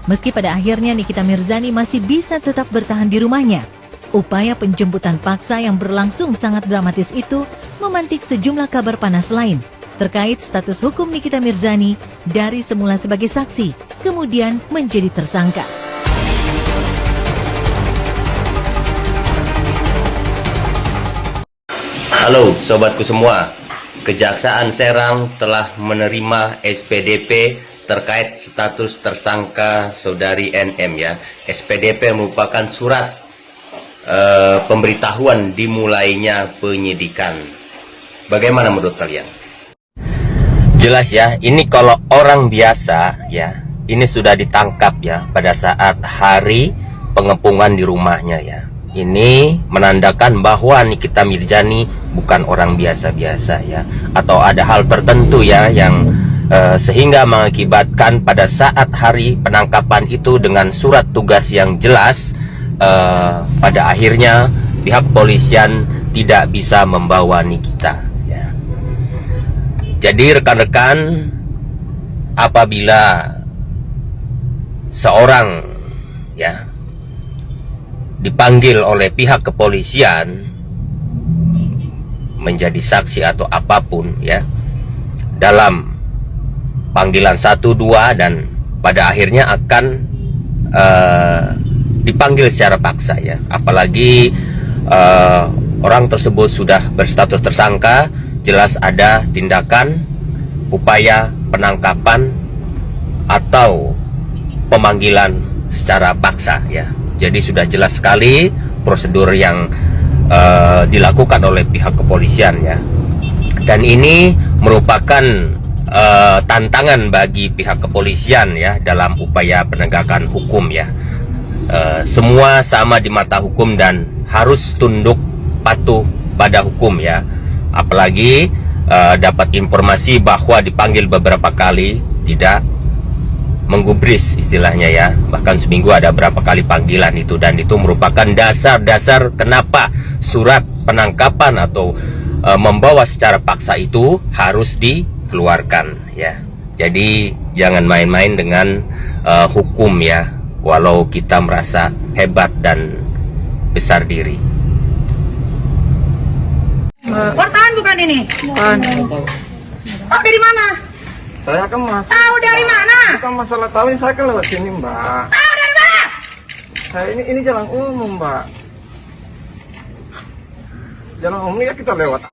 Meski pada akhirnya Nikita Mirzani masih bisa tetap bertahan di rumahnya, upaya penjemputan paksa yang berlangsung sangat dramatis itu memantik sejumlah kabar panas lain terkait status hukum Nikita Mirzani dari semula sebagai saksi, kemudian menjadi tersangka. Halo sobatku semua, Kejaksaan Serang telah menerima SPDP terkait status tersangka saudari NM ya. SPDP merupakan surat pemberitahuan dimulainya penyidikan. Bagaimana menurut kalian? Jelas ya, ini kalau orang biasa ya, ini sudah ditangkap ya pada saat hari pengepungan di rumahnya ya. Ini menandakan bahwa Nikita Mirzani bukan orang biasa-biasa ya, atau ada hal tertentu ya yang sehingga mengakibatkan pada saat hari penangkapan itu dengan surat tugas yang jelas, pada akhirnya pihak kepolisian tidak bisa membawa Nikita ya. Jadi rekan-rekan, apabila seorang ya dipanggil oleh pihak kepolisian menjadi saksi atau apapun ya, dalam panggilan 1-2 dan pada akhirnya akan dipanggil secara paksa ya. Apalagi orang tersebut sudah berstatus tersangka, jelas ada tindakan upaya penangkapan atau pemanggilan secara paksa ya. Jadi sudah jelas sekali prosedur yang dilakukan oleh pihak kepolisian ya. Dan ini merupakan tantangan bagi pihak kepolisian ya dalam upaya penegakan hukum ya. Semua sama di mata hukum dan harus tunduk patuh pada hukum ya. Apalagi dapat informasi bahwa dipanggil beberapa kali, tidak menggubris istilahnya ya. Bahkan seminggu ada berapa kali panggilan itu, dan itu merupakan dasar-dasar kenapa surat penangkapan atau membawa secara paksa itu harus dikeluarkan ya. Jadi jangan main-main dengan hukum ya, walau kita merasa hebat dan besar diri. Wartawan bukan ini? Bukan. Pak dari mana? Saya kan mas. Tahu dari mana? Bukan masalah tahu, ini saya kan lewat sini mbak. Tahu dari mana? Saya ini jalan umum mbak. Jalan umum ini ya kita lewat.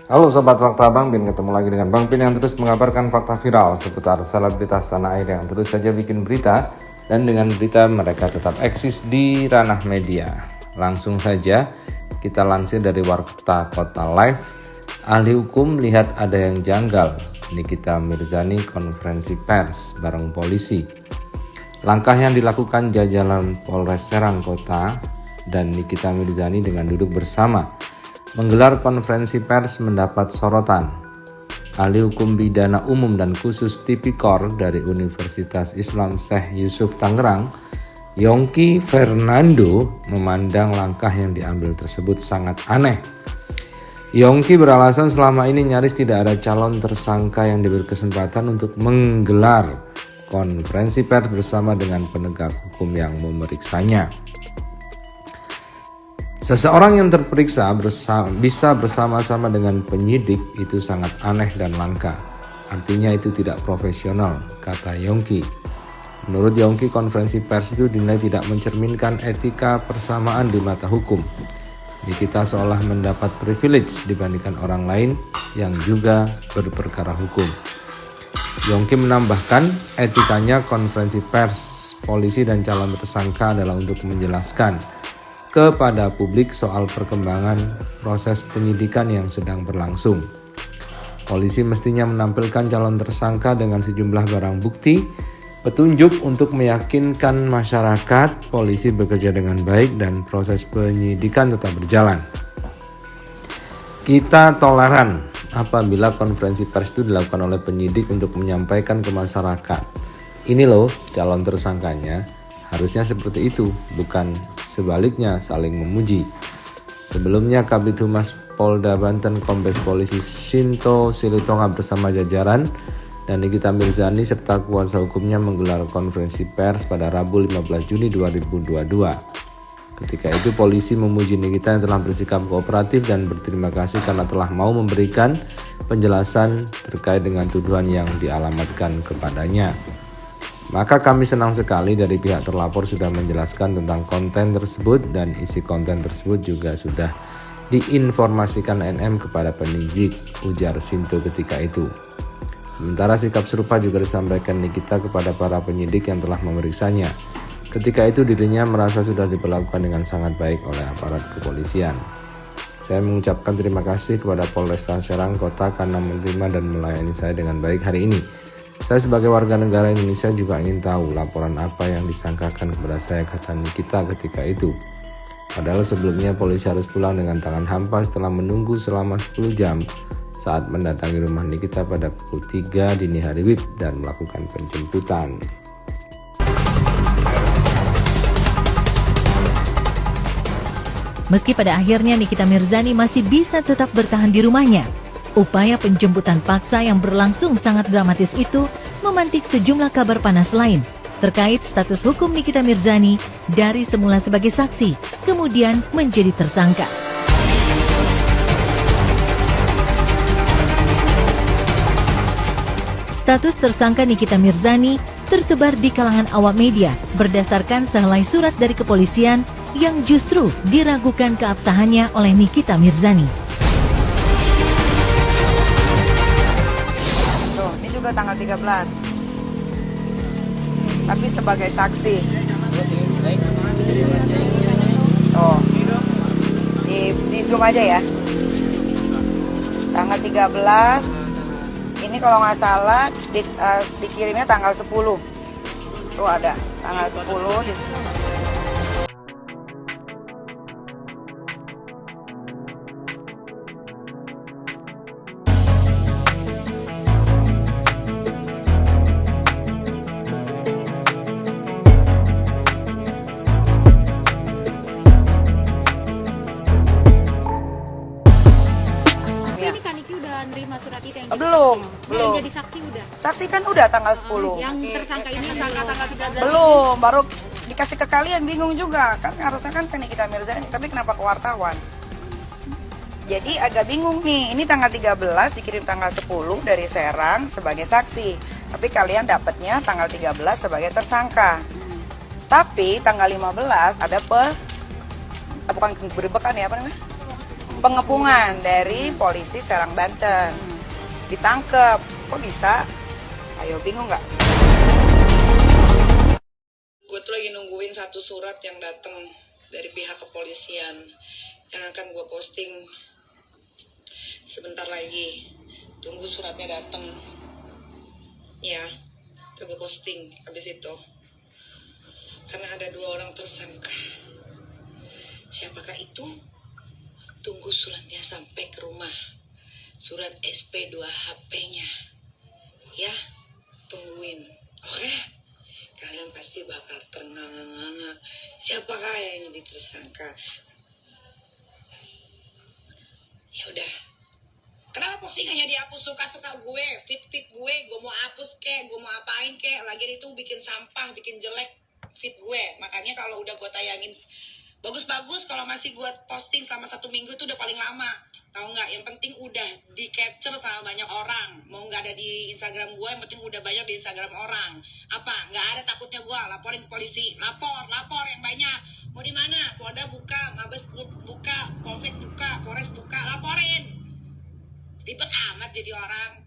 Halo Sobat Fakta, Bang Bin ketemu lagi dengan Bang Bin yang terus mengabarkan fakta viral seputar selebritas tanah air yang terus saja bikin berita, dan dengan berita mereka tetap eksis di ranah media. Langsung saja kita lansir dari Warta Kota Live. Ahli hukum lihat ada yang janggal, Nikita Mirzani konferensi pers bareng polisi. Langkah yang dilakukan jajaran Polres Serang Kota dan Nikita Mirzani dengan duduk bersama menggelar konferensi pers mendapat sorotan. Ahli hukum pidana umum dan khusus Tipikor dari Universitas Islam Syekh Yusuf Tangerang, Yongki Fernando, memandang langkah yang diambil tersebut sangat aneh. Yongki beralasan selama ini nyaris tidak ada calon tersangka yang diberi kesempatan untuk menggelar konferensi pers bersama dengan penegak hukum yang memeriksanya. Seseorang yang terperiksa bisa bersama-sama dengan penyidik itu sangat aneh dan langka. Artinya itu tidak profesional, kata Yongki. Menurut Yongki, konferensi pers itu dinilai tidak mencerminkan etika persamaan di mata hukum. Nikita seolah mendapat privilege dibandingkan orang lain yang juga berperkara hukum. Yongki menambahkan, etikanya konferensi pers, polisi dan calon tersangka adalah untuk menjelaskan kepada publik soal perkembangan proses penyidikan yang sedang berlangsung. Polisi mestinya menampilkan calon tersangka dengan sejumlah barang bukti, petunjuk untuk meyakinkan masyarakat polisi bekerja dengan baik dan proses penyidikan tetap berjalan. Kita toleran apabila konferensi pers itu dilakukan oleh penyidik untuk menyampaikan ke masyarakat, ini loh calon tersangkanya, harusnya seperti itu, bukan sebaliknya saling memuji. Sebelumnya Kabid Humas Polda Banten Kombes Polisi Sinto Silitonga bersama jajaran dan Nikita Mirzani serta kuasa hukumnya menggelar konferensi pers pada Rabu 15 Juni 2022. Ketika itu polisi memuji Nikita yang telah bersikap kooperatif dan berterima kasih karena telah mau memberikan penjelasan terkait dengan tuduhan yang dialamatkan kepadanya. Maka kami senang sekali dari pihak terlapor sudah menjelaskan tentang konten tersebut dan isi konten tersebut juga sudah diinformasikan NM kepada penyidik, ujar Sinto ketika itu. Sementara sikap serupa juga disampaikan Nikita kepada para penyidik yang telah memeriksanya. Ketika itu dirinya merasa sudah diperlakukan dengan sangat baik oleh aparat kepolisian. Saya mengucapkan terima kasih kepada Polresta Serang Kota karena menerima dan melayani saya dengan baik hari ini. Saya sebagai warga negara Indonesia juga ingin tahu laporan apa yang disangkakan kepada saya, kata Nikita ketika itu. Padahal sebelumnya polisi harus pulang dengan tangan hampa setelah menunggu selama 10 jam saat mendatangi rumah Nikita pada pukul 3 dini hari WIB dan melakukan penjemputan. Meski pada akhirnya Nikita Mirzani masih bisa tetap bertahan di rumahnya, upaya penjemputan paksa yang berlangsung sangat dramatis itu memantik sejumlah kabar panas lain terkait status hukum Nikita Mirzani dari semula sebagai saksi, kemudian menjadi tersangka. Status tersangka Nikita Mirzani tersebar di kalangan awak media berdasarkan sehelai surat dari kepolisian yang justru diragukan keabsahannya oleh Nikita Mirzani. Ini juga tanggal 13. Tapi sebagai saksi. Oh. Di zoom aja ya. Tanggal 13. Ini kalau nggak salah dikirimnya tanggal 10. Tuh ada tanggal 10 di Belum. Jadi saksi udah? Saksi kan udah tanggal 10. Yang tersangka ini tanggal 13. Belum, baru dikasih ke kalian, bingung juga. Kan harusnya kan Nikita Mirzani, tapi kenapa ke wartawan? Jadi agak bingung nih, ini tanggal 13 dikirim tanggal 10 dari Serang sebagai saksi. Tapi kalian dapatnya tanggal 13 sebagai tersangka. Tapi tanggal 15 ada bukan penggerbekan ya, apa namanya? Pengepungan dari polisi Serang, Banten. Ditangkep, kok bisa? Ayo, bingung nggak? Gue tuh lagi nungguin satu surat yang datang dari pihak kepolisian yang akan gue posting sebentar lagi. Tunggu suratnya datang, ya. Terus gue posting habis itu. Karena ada 2 orang tersangka. Siapakah itu? Tunggu suratnya sampai ke rumah. Surat SP 2 HP-nya. Ya, tungguin. Oke? Kalian pasti bakal ternganga-nganga. Siapakah yang jadi tersangka? Ya udah. Kenapa postingannya dihapus? Suka-suka gue, fit gue mau hapus kek, gue mau apain kek. Lagian itu bikin sampah, bikin jelek fit gue. Makanya kalau udah gue tayangin bagus-bagus, kalau masih gue posting selama 1 minggu itu udah paling lama. Tahu nggak? Yang penting udah di capture sama banyak orang. Mau nggak ada di Instagram gue, yang penting udah banyak di Instagram orang. Apa? Nggak ada takutnya gue laporin ke polisi. Lapor yang banyak. Mau di mana? Polda buka, Mabes buka, Polsek buka, Polres buka, laporin. Ribet amat jadi orang.